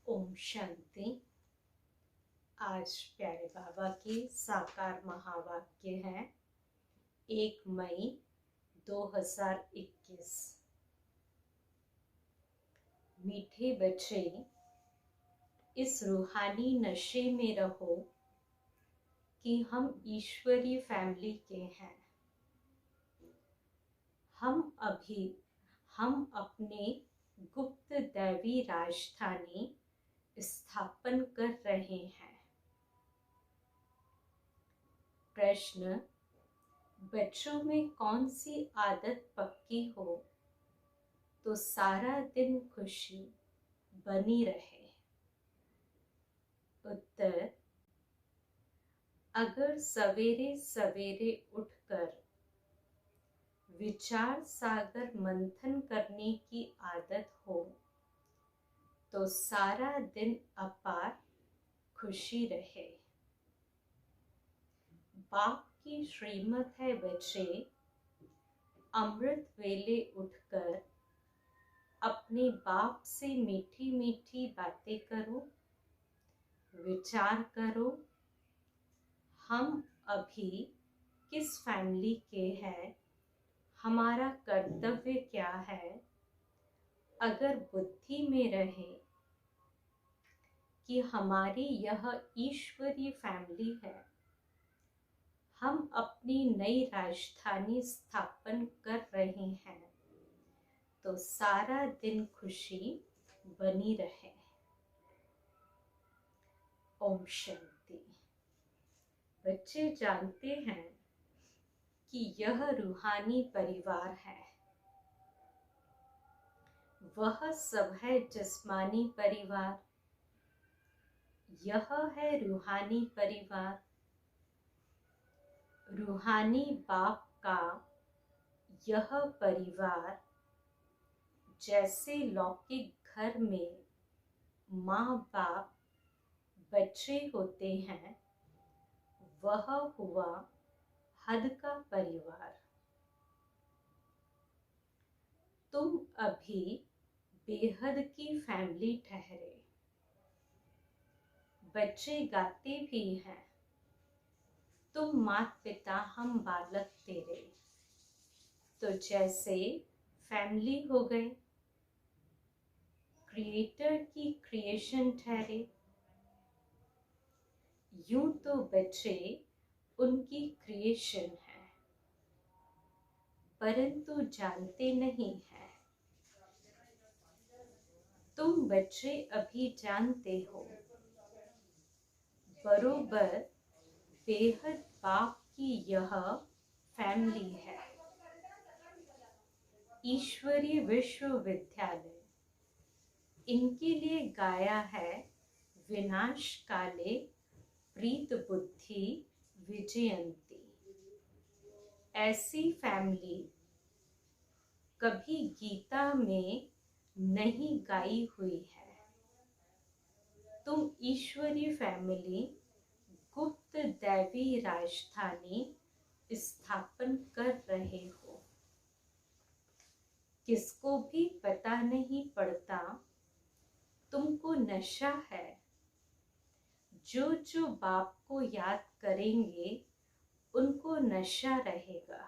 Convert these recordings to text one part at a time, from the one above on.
ओम शांति। आज प्यारे बाबा के साकार महावाक्य है 1 मई 2021। मीठे बच्चे, इस रूहानी नशे में रहो कि हम ईश्वरीय फैमिली के हैं। हम अपने गुप्त दैवी राजधानी स्थापन कर रहे हैं। प्रश्न: बच्चों में कौन सी आदत पक्की हो तो सारा दिन खुशी बनी रहे? उत्तर: अगर सवेरे सवेरे उठकर विचार सागर मंथन करने की आदत हो तो सारा दिन अपार खुशी रहे। बाप की श्रीमत है बच्चे, अमृत वेले उठकर अपने बाप से मीठी मीठी बातें करो, विचार करो, हम अभी किस फैमिली के हैं, हमारा कर्तव्य क्या है। अगर बुद्धि में रहे कि हमारी यह ईश्वरीय फैमिली है, हम अपनी नई राजधानी स्थापन कर रहे हैं, तो सारा दिन खुशी बनी रहे। ओम शांति। बच्चे जानते हैं कि यह रूहानी परिवार है, वह सब है जिस्मानी परिवार, यह है रूहानी परिवार। रूहानी बाप का यह परिवार जैसे लौकिक घर में माँ बाप बच्चे होते हैं, वह हुआ हद का परिवार। तुम अभी बेहद की फैमिली ठहरे। बच्चे गाते भी हैं, तुम माता पिता हम बालक तेरे। तो जैसे फैमिली हो गए, क्रिएटर की क्रिएशन ठहरे। यूं तो बच्चे उनकी क्रिएशन है, परंतु जानते नहीं हैं। तुम बच्चे अभी जानते हो, बरोबर बेहद बाप की यह फैमिली है। ईश्वरीय विश्वविद्यालय इनके लिए गाया है विनाश काले प्रीत बुद्धि विजयंती। ऐसी फैमिली कभी गीता में नहीं गाई हुई है। तुम ईश्वरीय फैमिली गुप्त दैवी राजधानी स्थापन कर रहे हो। किसको भी पता नहीं पड़ता तुमको नशा है। जो जो बाप को याद करेंगे उनको नशा रहेगा।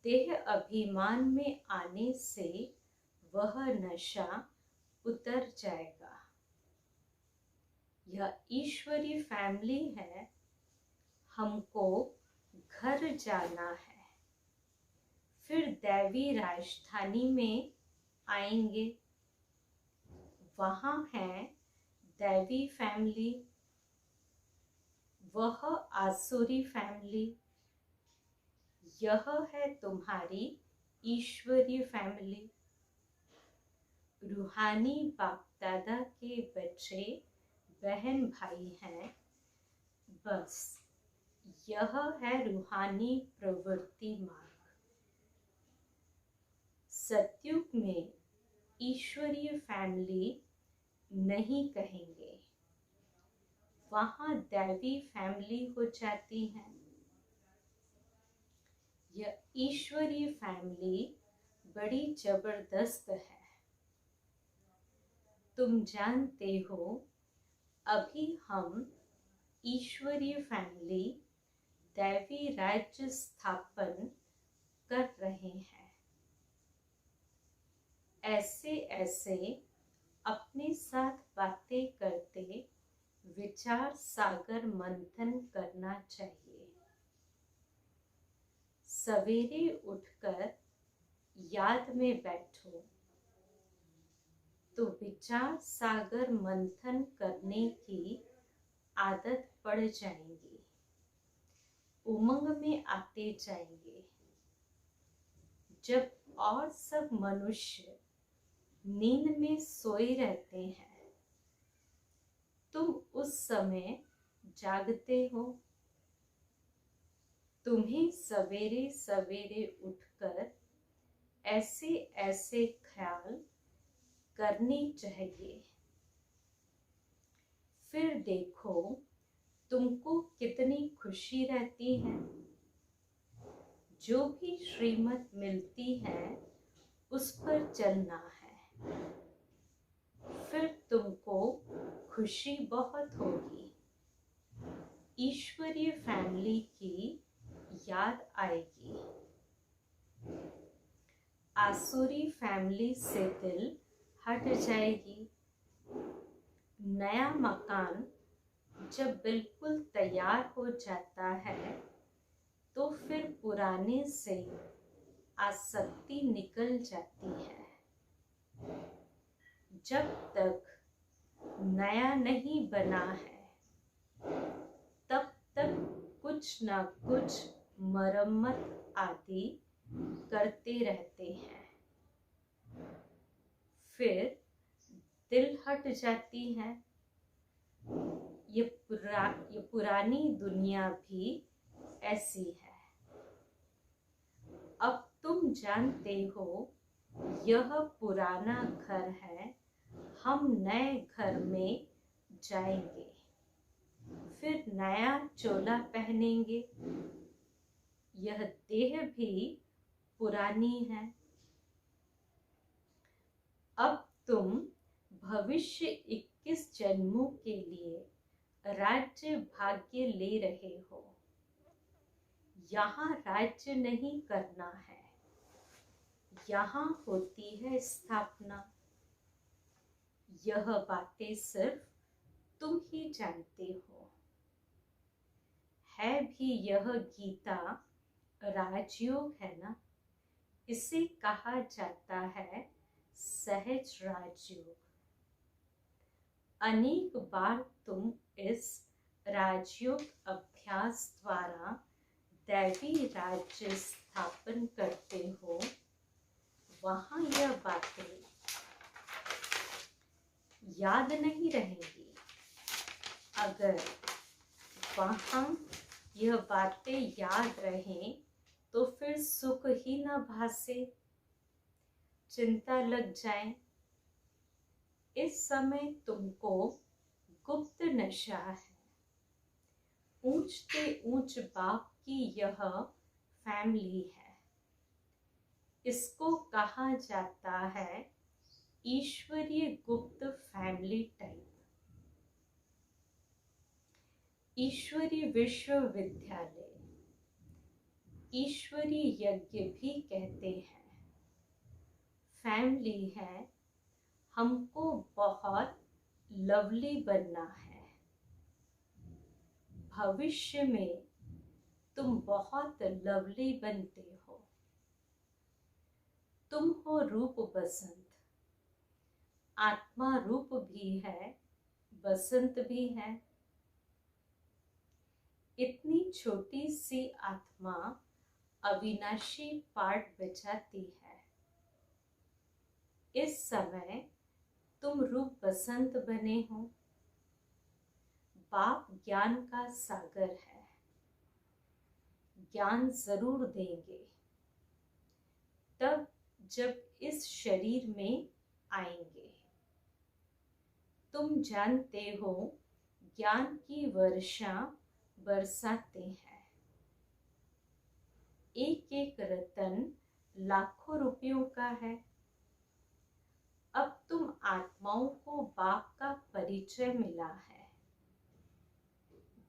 देह अभिमान में आने से वह नशा उतर जाएगा। यह ईश्वरीय फैमिली है, हमको घर जाना है, फिर दैवी राजधानी में आएंगे। वहाँ है दैवी फैमिली, वह आसुरी फैमिली, यह है तुम्हारी ईश्वरीय फैमिली। रूहानी बाप दादा के बच्चे बहन भाई हैं, बस यह है रूहानी प्रवृत्ति मार्ग। सतयुग में ईश्वरीय फैमिली नहीं कहेंगे, वहाँ दैवी फैमिली हो जाती है। यह ईश्वरीय फैमिली बड़ी जबरदस्त है। तुम जानते हो अभी हम ईश्वरीय फैमिली दैवी राज्य स्थापन कर रहे हैं। ऐसे ऐसे अपने साथ बातें करते विचार सागर मंथन करना चाहिए। सवेरे उठकर याद में बैठो तो विचार सागर मंथन करने की आदत पड़ जाएंगी, उमंग में आते जाएंगे। जब और सब मनुष्य नींद में सोए रहते हैं, तुम उस समय जागते हो। तुम्हें सवेरे सवेरे उठकर ऐसे ऐसे ख्याल करने चाहिए। फिर देखो तुमको कितनी खुशी रहती है। जो भी श्रीमत मिलती है उस पर चलना है, फिर तुमको खुशी बहुत होगी। ईश्वरीय फैमिली की याद आएगी। आसुरी फैमिली से दिल हट जाएगी। नया मकान जब बिल्कुल तैयार हो जाता है तो फिर पुराने से आसक्ति निकल जाती है। जब तक नया नहीं बना है तब तक कुछ न कुछ मरम्मत आदि करते रहते हैं। फिर दिल हट जाती है। ये पुरानी दुनिया भी ऐसी है। अब तुम जानते हो यह पुराना घर है। हम नए घर में जाएंगे, फिर नया चोला पहनेंगे। यह देह भी पुरानी है। अब तुम भविष्य 21 जन्मों के लिए राज्य भाग्य ले रहे हो। यहाँ राज्य नहीं करना है, यहाँ होती है स्थापना। यह बातें सिर्फ तुम ही जानते हो। है भी यह गीता राजयोग है ना। इसे कहा जाता है सहज राजयोग। अनेक बार तुम इस राजयोग अभ्यास द्वारा दैवी राज्य स्थापन करते हो। वहां यह बातें याद नहीं रहेंगी। अगर वहां यह बातें याद रहें तो फिर सुख ही न भासे, चिंता लग जाए। इस समय तुमको गुप्त नशा है। ऊंचते ऊंच बाप की यह फैमिली है। इसको कहा जाता है ईश्वरीय गुप्त फैमिली टाइप। ईश्वरीय विश्वविद्यालय, ईश्वरीय यज्ञ भी कहते हैं। फैमिली है। हमको बहुत लवली बनना है। भविष्य में तुम बहुत लवली बनते हो। तुम हो रूप बसंत। आत्मा रूप भी है, बसंत भी है। इतनी छोटी सी आत्मा अविनाशी पाठ बजाती है। इस समय तुम रूप बसंत बने हो। बाप ज्ञान का सागर है। ज्ञान जरूर देंगे तब जब इस शरीर में आएंगे। तुम जानते हो ज्ञान की वर्षा बरसाते हैं। एक एक रतन लाखों रुपयों का है। अब तुम आत्माओं को बाप का परिचय मिला है।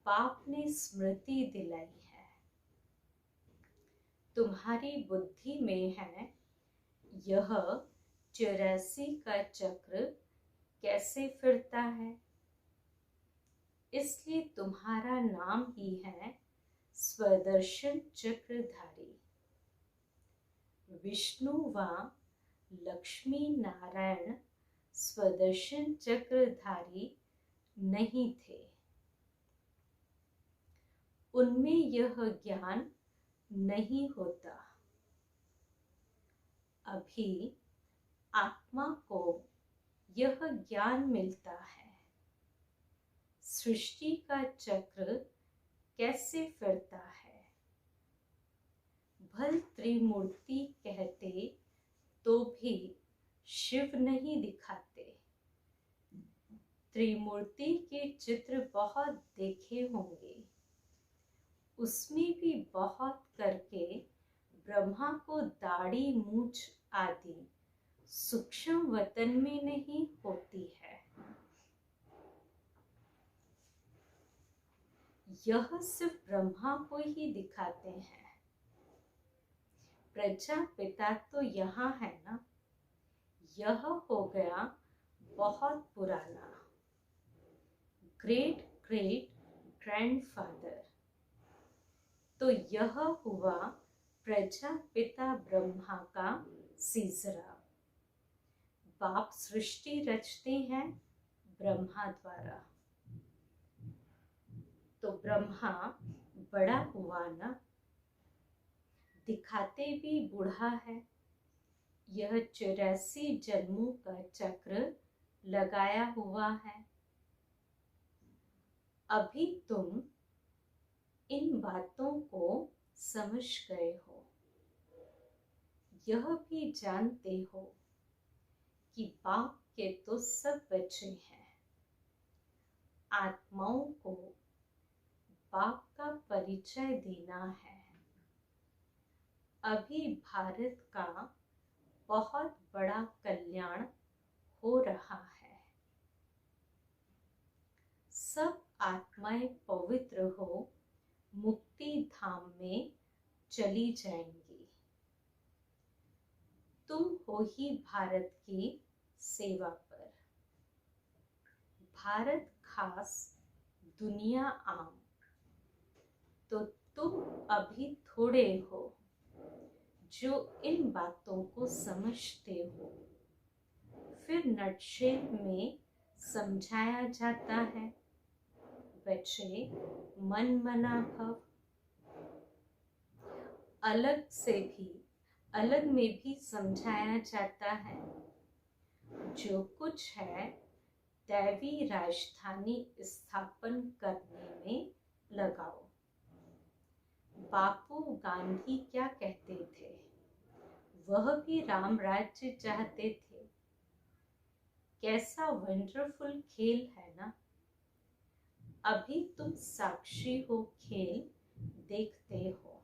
बाप ने स्मृति दिलाई है। तुम्हारी बुद्धि में है यह 84 का चक्र कैसे फिरता है, इसलिए तुम्हारा नाम ही है स्वदर्शन चक्रधारी। विष्णु व लक्ष्मी नारायण स्वदर्शन चक्रधारी नहीं थे। उनमें यह ज्ञान नहीं होता। अभी आत्मा को यह ज्ञान मिलता है। सृष्टि का चक्र कैसे फिरता है। भल त्रिमूर्ति कहते तो भी शिव नहीं दिखाते। त्रिमूर्ति के चित्र बहुत देखे होंगे, उसमें भी बहुत करके ब्रह्मा को दाढ़ी मूछ आदि सूक्ष्म वतन में नहीं होती है। यह सिर्फ ब्रह्मा को ही दिखाते हैं। प्रजापिता तो यहाँ है ना, यह हो गया बहुत पुराना। Great great grandfather. तो यह हुआ प्रजापिता ब्रह्मा का सीसरा। बाप सृष्टि रचते हैं ब्रह्मा द्वारा। तो ब्रह्मा बड़ा हुआ ना, दिखाते भी बूढ़ा है। यह 84 जन्मों का चक्र लगाया हुआ है। अभी तुम इन बातों को समझ गए हो। यह भी जानते हो कि बाप के तो सब बच्चे हैं। आत्माओं को बाप का परिचय देना है। अभी भारत का बहुत बड़ा कल्याण हो रहा है। सब आत्माएं पवित्र हो मुक्ति धाम में चली जाएंगी। तुम हो ही भारत की सेवा पर। भारत खास, दुनिया आम। तो तुम अभी थोड़े हो जो इन बातों को समझते हो। फिर नटशेल में समझाया जाता है, बच्चे मन मना भव। अलग में भी समझाया जाता है, जो कुछ है दैवी राजधानी स्थापन करने में लगाओ। बापू गांधी क्या कहते थे, वह भी राम राज्य चाहते थे। कैसा वंडरफुल खेल है ना। अभी तुम साक्षी हो, खेल देखते हो।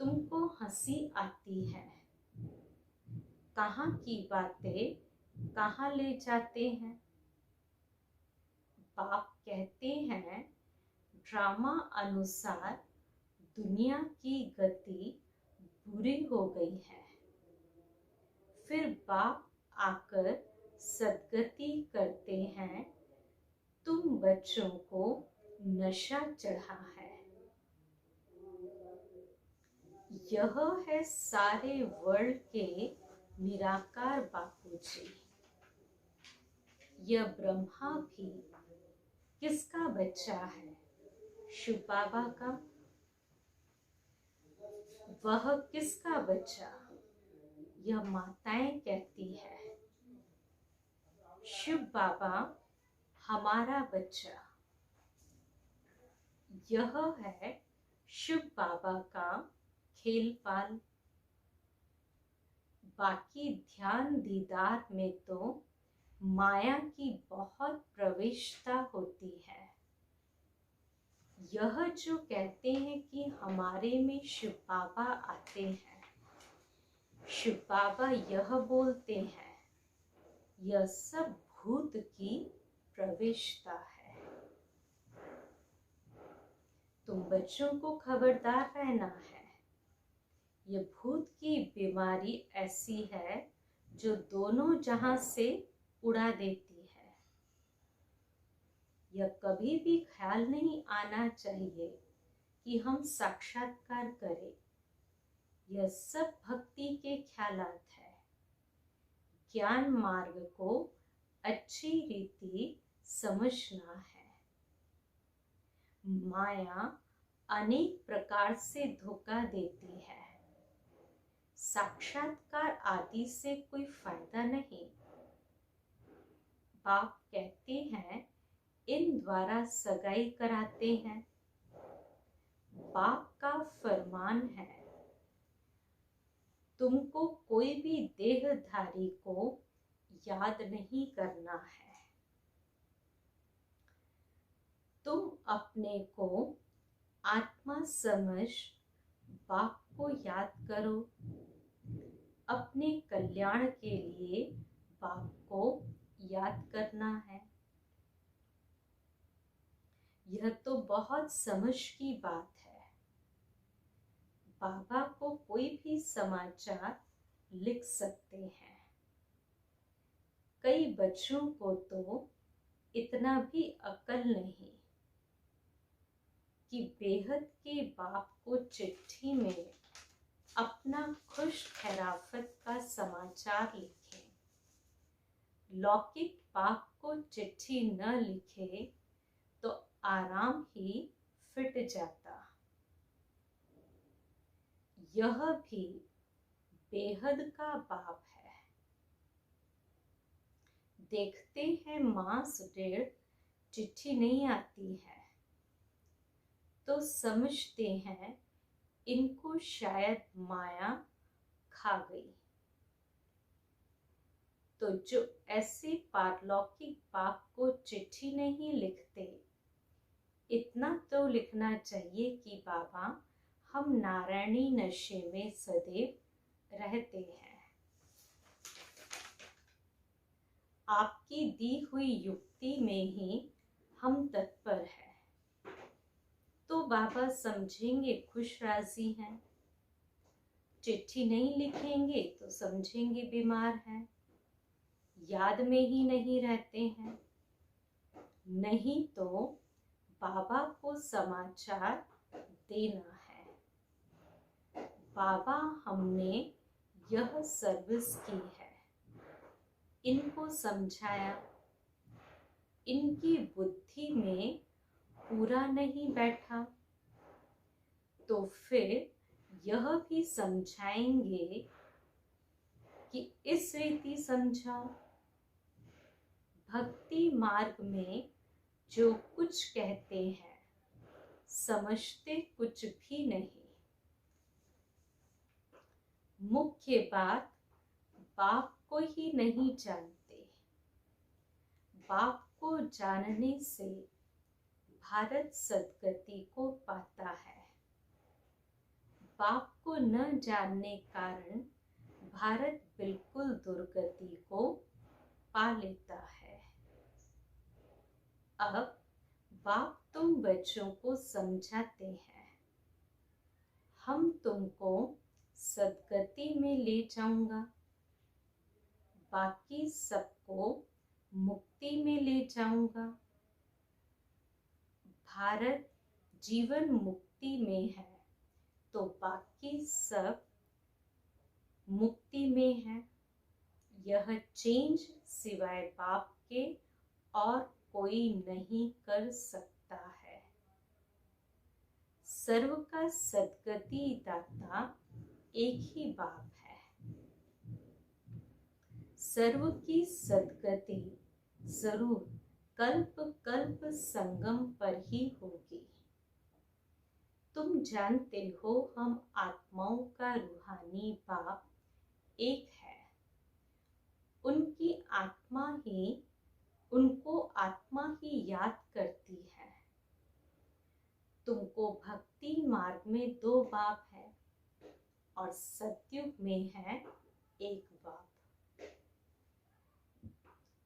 तुमको हंसी आती है। कहाँ की बातें कहाँ ले जाते हैं। बाप कहते हैं ड्रामा अनुसार दुनिया की गति बुरी हो गई है। फिर बाप आकर सद्गति करते हैं। तुम बच्चों को नशा चढ़ा है। यह है सारे वर्ल्ड के निराकार बापूजी। यह ब्रह्मा भी किसका बच्चा है, शिव बाबा का। वह किसका बच्चा, यह माताएं कहती है। शिव बाबा हमारा बच्चा। यह है शिव बाबा का खेल पाल। बाकी ध्यान दीदार में तो माया की बहुत प्रविष्टता होती है। यह जो कहते हैं कि हमारे में शिव बाबा आते हैं, शिव बाबा यह बोलते हैं यह सब भूत की प्रवेशता है। तुम बच्चों को खबरदार रहना है। यह भूत की बीमारी ऐसी है जो दोनों जहां से उड़ा देती है। यह कभी भी ख्याल नहीं आना चाहिए कि हम साक्षात्कार करें। यह सब भक्ति के ख्यालात है। ज्ञान मार्ग को अच्छी रीति समझना है। माया अनेक प्रकार से धोखा देती है। साक्षात्कार आदि से कोई फायदा नहीं। बाप कहते हैं इन द्वारा सगाई कराते हैं। बाप का फरमान है तुमको कोई भी देहधारी को याद नहीं करना है। तुम अपने को आत्मा समझ बाप को याद करो। अपने कल्याण के लिए बाप को याद करना है। यह तो बहुत समझ की बात है। बाबा को कोई भी समाचार लिख सकते हैं। कई बच्चों को तो इतना भी अक्ल नहीं कि बेहद के बाप को चिट्ठी में अपना खुश खैराफत का समाचार लिखें। लौकिक बाप को चिट्ठी न लिखे तो आराम ही फिट जाता। यह भी बेहद का बाप है। देखते हैं मास डेढ़ चिट्ठी नहीं आती है तो समझते हैं इनको शायद माया खा गई। तो जो ऐसे पारलौकिक बाप को चिट्ठी नहीं लिखते, इतना तो लिखना चाहिए कि बाबा हम नारायणी नशे में सदैव रहते हैं। आपकी दी हुई युक्ति में ही हम तत्पर हैं। तो बाबा समझेंगे खुश राजी हैं। चिट्ठी नहीं लिखेंगे तो समझेंगे बीमार हैं, याद में ही नहीं रहते हैं। नहीं तो बाबा को समाचार देना है। बाबा हमने यह सर्विस की है। इनको समझाया। इनकी बुद्धि में पूरा नहीं बैठा तो फिर यह भी समझाएंगे कि इस रीति समझाओ। भक्ति मार्ग में जो कुछ कहते हैं समझते कुछ भी नहीं। मुख्य बात बाप को ही नहीं जानते। बाप को जानने से भारत सद्गति को पाता है। बाप को न जानने कारण भारत बिल्कुल दुर्गति को पा लेता है। अब बाप तुम बच्चों को समझाते हैं। हम तुमको सद्गति में ले जाऊंगा, बाकी सबको मुक्ति में ले जाऊंगा। भारत जीवन मुक्ति में है तो बाकी सब मुक्ति में है। यह चेंज सिवाय बाप के और कोई नहीं कर सकता है। सर्व का सद्गति दाता एक ही बाप है। सर्व की सद्गति जरूर कल्प कल्प संगम पर ही होगी। तुम जानते हो हम आत्माओं का रूहानी बाप एक है। उनकी आत्मा ही उनको आत्मा ही याद करती है। तुमको भक्ति मार्ग में 2 बाप है और सतयुग में है एक बाप।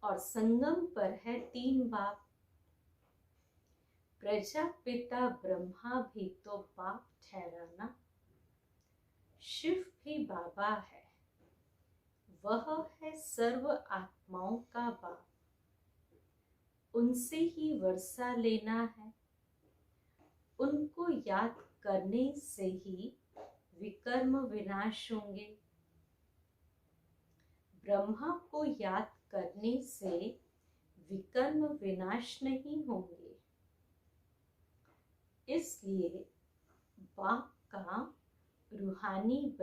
और संगम पर है 3 बाप। प्रजापिता ब्रह्मा भी तो बाप ठहराना। शिव भी बाबा है, वह है सर्व आत्माओं का बाप। उनसे ही वर्षा लेना है, उनको याद करने से ही विकर्म विनाश होंगे। ब्रह्मा को याद करने से विकर्म विनाश नहीं होंगे। इसलिए बाप का रूहानी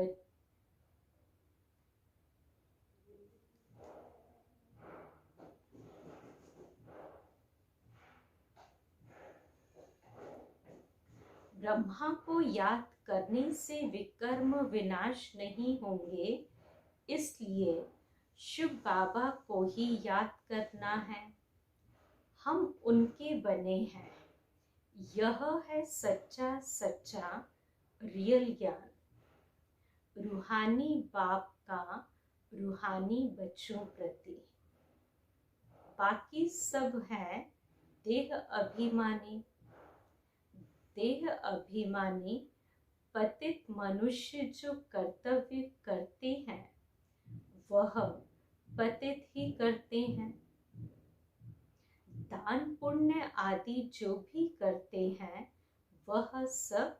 ब्रह्मा को याद करने से विकर्म विनाश नहीं होंगे। इसलिए शिव बाबा को ही याद करना है। हम उनके बने हैं। यह है सच्चा सच्चा रियल ज्ञान। रूहानी बाप का रूहानी बच्चों प्रति। बाकी सब है देह अभिमानी। देह अभिमानी पतित मनुष्य जो कर्तव्य करते हैं वह पतित ही करते हैं। दान पुण्य आदि जो भी करते हैं वह सब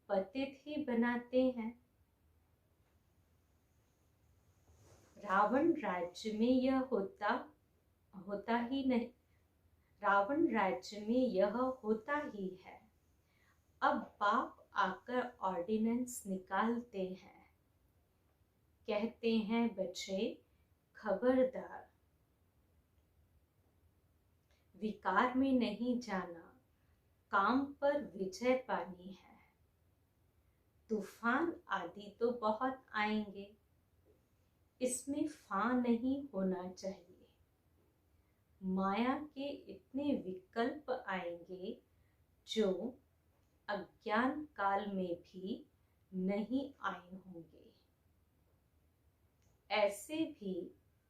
पतित ही बनाते हैं। रावण राज्य में यह होता ही नहीं। रावण राज्य में यह होता ही है। अब बाप आकर ऑर्डिनेंस निकालते हैं। कहते हैं बच्चे खबरदार, विकार में नहीं जाना, काम पर विजय पानी है। तूफान आदि तो बहुत आएंगे, इसमें फा नहीं होना चाहिए। माया के इतने विकल्प आएंगे जो अज्ञान काल में भी नहीं आए होंगे। ऐसे भी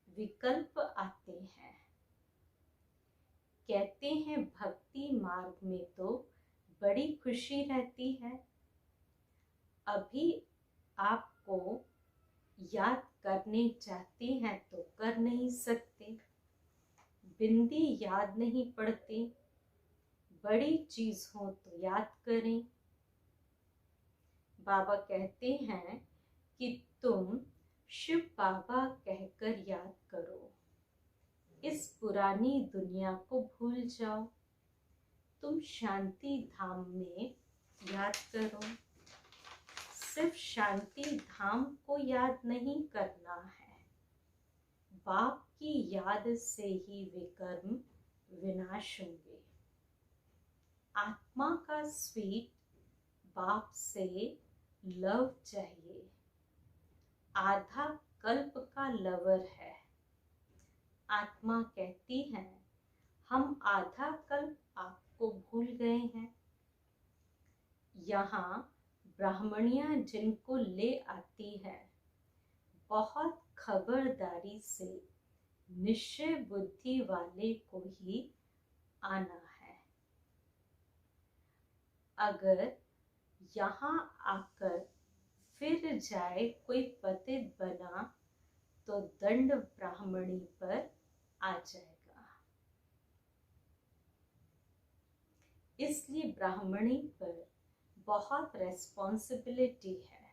विकल्प आते हैं। कहते हैं भक्ति मार्ग में तो बड़ी खुशी रहती है। अभी आपको याद करने चाहते हैं तो कर नहीं सकते। बिंदी याद नहीं पड़ती। बड़ी चीज हो तो याद करें। बाबा कहते हैं कि तुम शिव बाबा कहकर याद करो। इस पुरानी दुनिया को भूल जाओ। तुम शांति धाम में याद करो। सिर्फ शांति धाम को याद नहीं करना है। बाप की याद से ही विकर्म विनाश होंगे। आत्मा का स्वीट बाप से लव चाहिए। आधा कल्प का लवर है। आत्मा कहती है हम आधा कल्प आपको भूल गए हैं। यहाँ ब्राह्मणियाँ जिनको ले आती है बहुत खबरदारी से निश्चय बुद्धि वाले को ही आना है। अगर यहाँ आकर फिर जाए कोई पतित बना तो दंड ब्राह्मणी पर आ जाएगा। इसलिए ब्राह्मणी पर बहुत रेस्पॉन्सिबिलिटी है।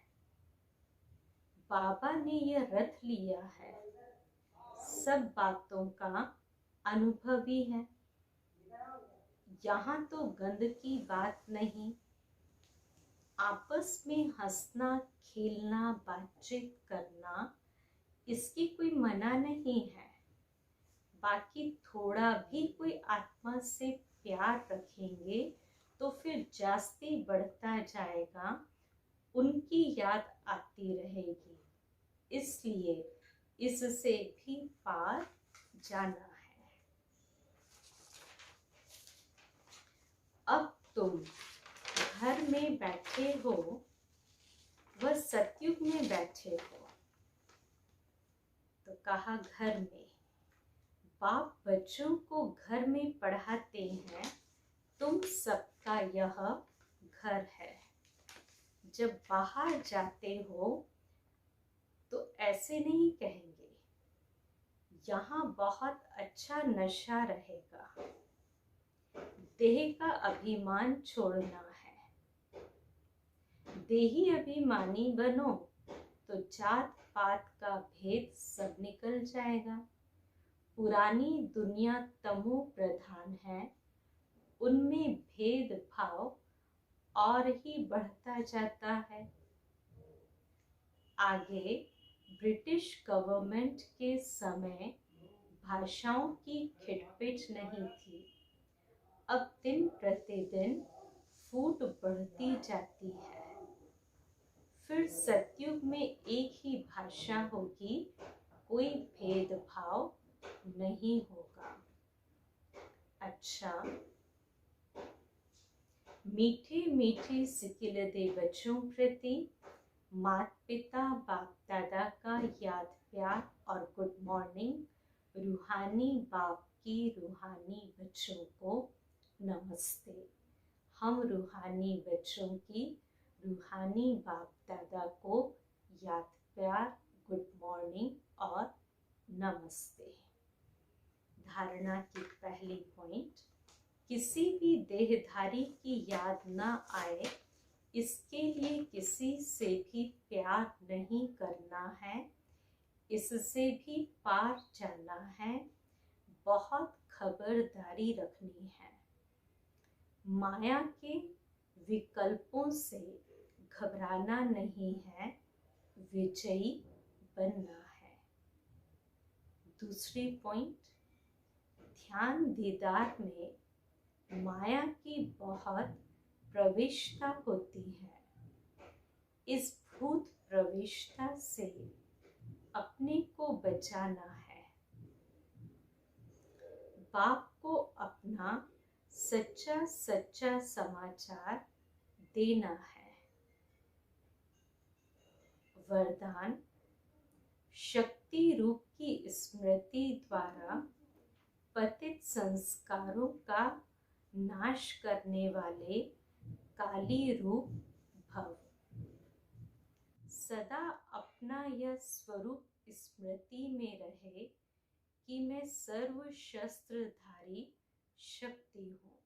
बाबा ने यह रथ लिया है। सब बातों का अनुभवी है। यहाँ तो गंद की बात नहीं। आपस में हंसना खेलना बातचीत करना इसकी कोई मना नहीं है। बाकी थोड़ा भी कोई आत्मा से प्यार रखेंगे तो फिर जास्ती बढ़ता जाएगा। उनकी याद आती रहेगी। इसलिए इससे भी पार जाना है। अब तुम घर में बैठे हो व सतयुग में बैठे हो तो कहा घर में। बाप बच्चों को घर में पढ़ाते हैं, तुम सबका यह घर है। जब बाहर जाते हो तो ऐसे नहीं कहेंगे, यहाँ बहुत अच्छा नशा रहेगा। देह का अभिमान छोड़ना है। देही अभिमानी बनो तो जात पात का भेद सब निकल जाएगा। पुरानी दुनिया तमो प्रधान है, उनमें भेदभाव और ही बढ़ता जाता है। आगे ब्रिटिश गवर्नमेंट के समय भाषाओं की खिटपिट नहीं थी। अब दिन प्रतिदिन फूट बढ़ती जाती है। फिर सतयुग में एक ही भाषा होगी, कोई भेदभाव नहीं होगा। अच्छा, मीठे मीठे सिकिल दे बच्चों प्रति माता पिता बाप दादा का याद प्यार और गुड मॉर्निंग। रूहानी बाप की रूहानी बच्चों को नमस्ते। हम रूहानी बच्चों की रूहानी बाप दादा को याद प्यार, गुड मॉर्निंग और नमस्ते। धारणा की पहली पॉइंट, किसी भी देहधारी की याद न आए, इसके लिए किसी से भी प्यार नहीं करना है, इससे भी पार जाना है, बहुत खबरदारी रखनी है। माया के विकल्पों से घबराना नहीं है, विजयी बनना है। दूसरी पॉइंट, ध्यान दीदार में माया की बहुत प्रविष्टता होती है। इस भूत प्रविष्टता से अपने को बचाना है। बाप को अपना सच्चा सच्चा समाचार देना है। वरदान, शक्ति रूप की स्मृति द्वारा पतित संस्कारों का नाश करने वाले काली रूप भव। सदा अपना यह स्वरूप स्मृति में रहे कि मैं सर्व शस्त्रधारी शक्ति हूँ।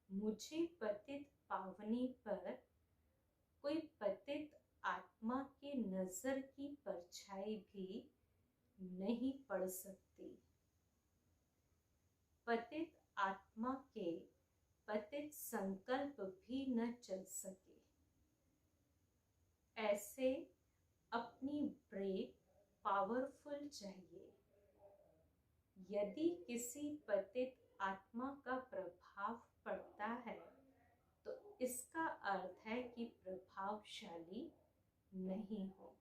मुझे पतित पावनी पर कोई पतित आत्मा के नजर की परछाई भी नहीं पड़ सकती। पतित आत्मा के पतित संकल्प भी न चल सके। ऐसे अपनी ब्रेक पावरफुल चाहिए। यदि किसी पतित आत्मा का प्रभाव पड़ता है तो इसका अर्थ है कि प्रभावशाली नहीं हो।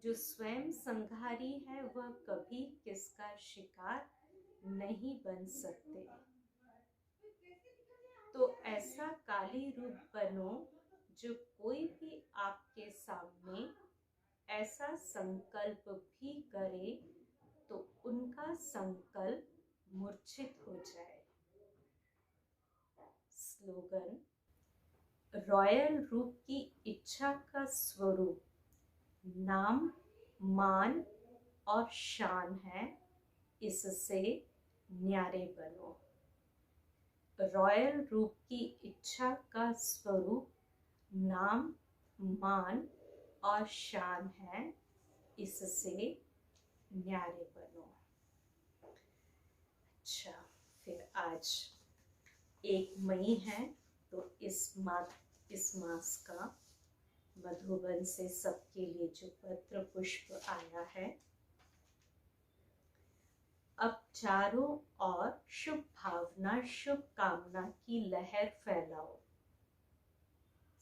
जो स्वयं संघारी है वह कभी किसका शिकार नहीं बन सकते। तो ऐसा काली रूप बनो जो कोई भी आपके सामने ऐसा संकल्प भी करे तो उनका संकल्प मूर्छित हो जाए। स्लोगन, रॉयल रूप की इच्छा का स्वरूप नाम, मान और शान है, इससे न्यारे बनो। रॉयल रूप की इच्छा का स्वरूप नाम, मान और शान है, इससे न्यारे बनो। अच्छा, फिर आज 1 मई है तो इस मास का मधुबन से सबके लिए जो पत्र पुष्प आया है, अब चारों ओर शुभ भावना, शुभ कामना की लहर फैलाओ।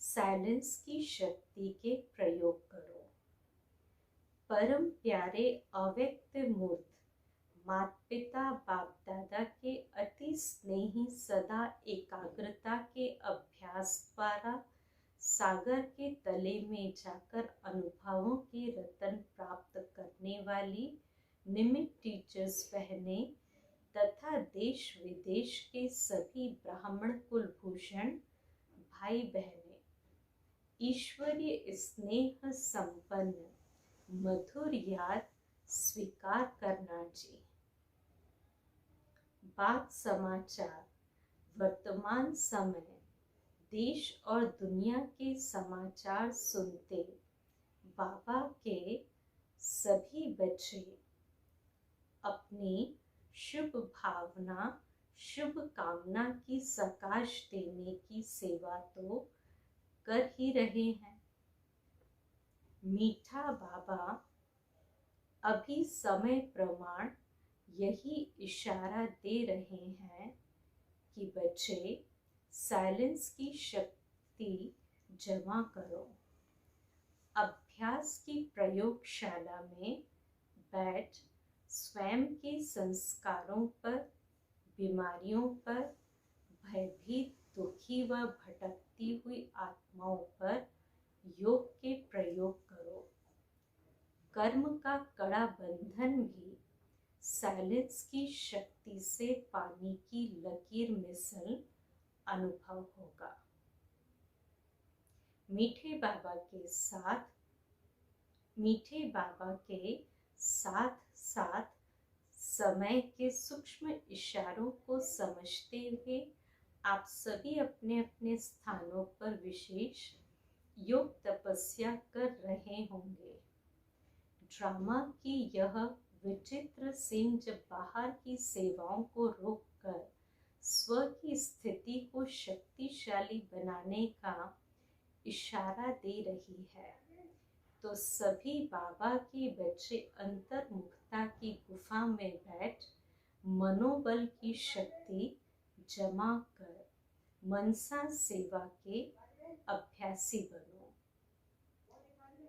साइलेंस की शक्ति के प्रयोग करो। परम प्यारे अव्यक्त मूर्त माता पिता बाप दादा के अति स्नेही सदा एकाग्रता के अभ्यास द्वारा सागर के तले में जाकर अनुभवों के रतन प्राप्त करने वाली निमित्त टीचर्स बहने तथा देश विदेश के सभी ब्राह्मण कुलभूषण भाई बहने, ईश्वरीय स्नेह संपन्न मधुर याद स्वीकार करना जी। बात समाचार वर्तमान समय देश और दुनिया के समाचार सुनते बाबा के सभी बच्चे अपनी शुभ भावना शुभ कामना की सकाश देने की सेवा तो कर ही रहे हैं। मीठा बाबा अभी समय प्रमाण यही इशारा दे रहे हैं कि बच्चे साइलेंस की शक्ति जमा करो। अभ्यास की प्रयोगशाला में बैठ स्वयं के संस्कारों पर, बीमारियों पर, भयभीत दुखी व भटकती हुई आत्माओं पर योग के प्रयोग करो। कर्म का कड़ा बंधन भी साइलेंस की शक्ति से पानी की लकीर मिसल अनुभव होगा। मीठे बाबा के साथ साथ समय के सूक्ष्म इशारों को समझते हुए आप सभी अपने अपने स्थानों पर विशेष योग तपस्या कर रहे होंगे। ड्रामा की यह विचित्र सीन जब बाहर की सेवाओं को रोककर स्व की स्थिति को शक्तिशाली बनाने का इशारा दे रही है, तो सभी बाबा के बच्चे अंतर्मुखता की गुफा में बैठ मनोबल की शक्ति जमा कर मनसा सेवा के अभ्यासी बनो।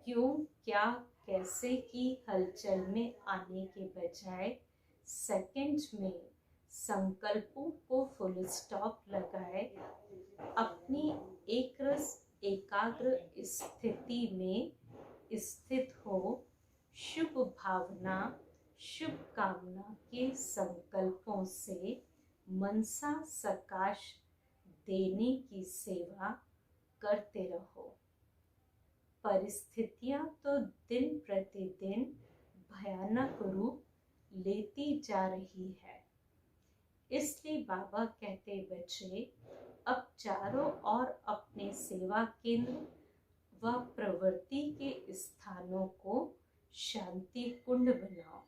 क्यों, क्या, कैसे की हलचल में आने के बजाय सेकंड में संकल्पों को फुल स्टॉप लगाए अपनी एक रस एकाग्र स्थिति में स्थित हो शुभ भावना शुभ कामना के संकल्पों से मनसा सकाश देने की सेवा करते रहो। परिस्थितियां तो दिन प्रतिदिन भयानक रूप लेती जा रही है, इसलिए बाबा कहते बच्चे अब चारों ओर अपने सेवा केंद्र व प्रवृत्ति के स्थानों को शांति कुंड बनाओ।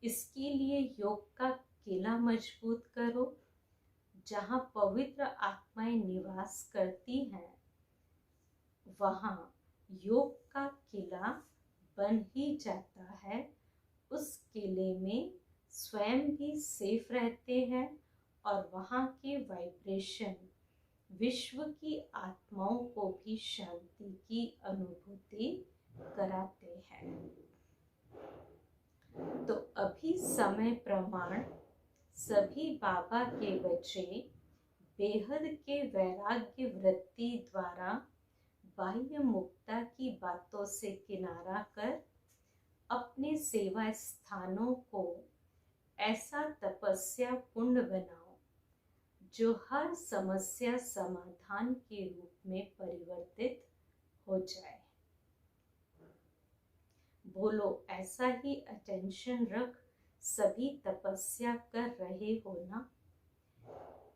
इसके लिए योग का किला मजबूत करो। जहाँ पवित्र आत्माएं निवास करती हैं, वहाँ योग का किला बन ही जाता है। उस किले में स्वयं भी सेफ रहते हैं और वहाँ के वाइब्रेशन विश्व की आत्माओं को भी शांति की अनुभूति कराते हैं। तो अभी समय प्रमाण सभी बाबा के बच्चे बेहद के वैराग्य वृत्ति द्वारा बाह्य मुक्ता की बातों से किनारा कर अपने सेवा स्थानों को ऐसा तपस्या कुंड बनाओ जो हर समस्या समाधान के रूप में परिवर्तित हो जाए। बोलो, ऐसा ही अटेंशन रख सभी तपस्या कर रहे हो ना?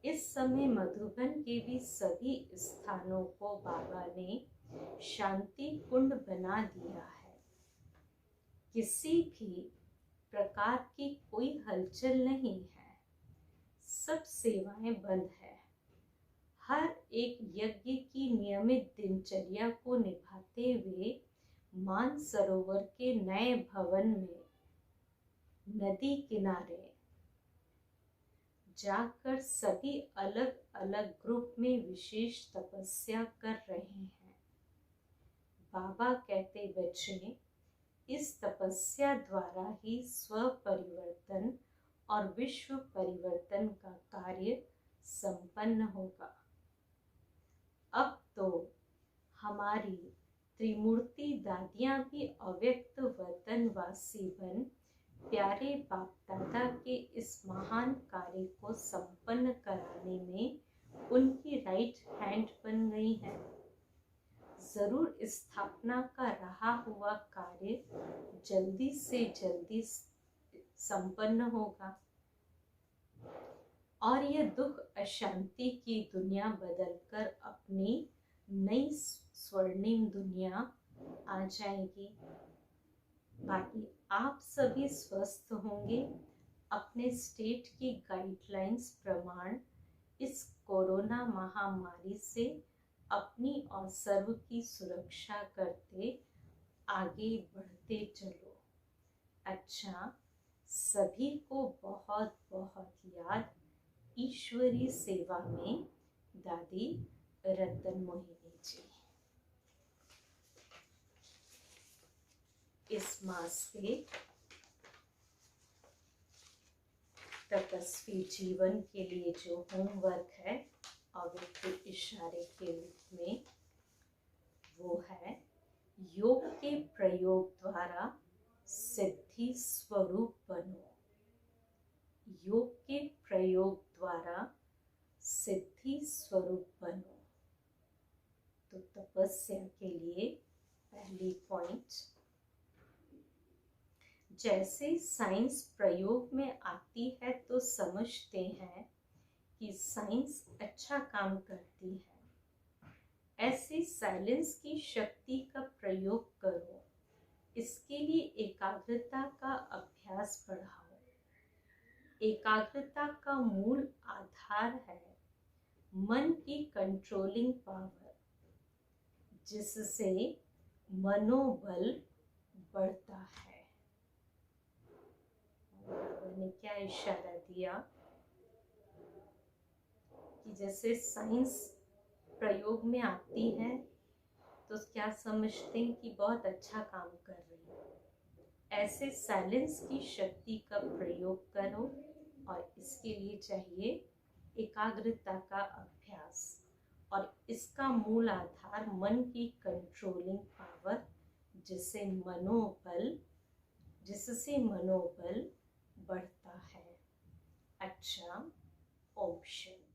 इस समय मधुबन के भी सभी स्थानों को बाबा ने शांति कुंड बना दिया है। किसी भी प्रकार की कोई हलचल नहीं है, सब सेवाएं बंद है। हर एक यज्ञ की नियमित दिनचर्या को निभाते हुए मानसरोवर के नए भवन में नदी किनारे जाकर सभी अलग अलग ग्रुप में विशेष तपस्या कर रहे हैं। बाबा कहते बच्चे, इस तपस्या द्वारा ही स्व परिवर्तन और विश्व परिवर्तन का कार्य संपन्न होगा। अब तो हमारी त्रिमूर्ति दादियाँ भी अव्यक्त वतनवासी बन प्यारे बाप दादा के इस महान कार्य को संपन्न कराने में उनकी राइट हैंड बन गई है। जरूर स्थापना का रहा हुआ कार्य जल्दी से जल्दी संपन्न होगा और यह दुख अशांति की दुनिया बदलकर अपनी नई स्वर्णिम दुनिया आ जाएगी। बाकी आप सभी स्वस्थ होंगे। अपने स्टेट की गाइडलाइंस प्रमाण इस कोरोना महामारी से अपनी और सर्व की सुरक्षा करते आगे बढ़ते चलो। अच्छा, सभी को बहुत बहुत याद। ईश्वरी सेवा में दादी रतन मोहिनी जी। इस मास के तपस्वी जीवन के लिए जो होमवर्क है अव्यक्त इशारे के रूप में, वो है योग के प्रयोग द्वारा सिद्धि स्वरूप बनो। योग के प्रयोग द्वारा सिद्धि स्वरूप बनो। तो तपस्या के लिए पहली पॉइंट, जैसे साइंस प्रयोग में आती है तो समझते हैं कि साइंस अच्छा काम करती है, ऐसे साइलेंस की शक्ति का प्रयोग करो। इसके लिए एकाग्रता का अभ्यास बढ़ाओ। एकाग्रता का मूल आधार है मन की कंट्रोलिंग पावर, जिससे मनोबल बढ़ता है। मैंने क्या इशारा दिया कि जैसे साइंस प्रयोग में आती है तो क्या समझते हैं कि बहुत अच्छा काम कर रही है। ऐसे साइलेंस की शक्ति का प्रयोग करो और इसके लिए चाहिए एकाग्रता का अभ्यास, और इसका मूल आधार मन की कंट्रोलिंग पावर, जिससे मनोबल बढ़ता है। अच्छा, ओम शांति।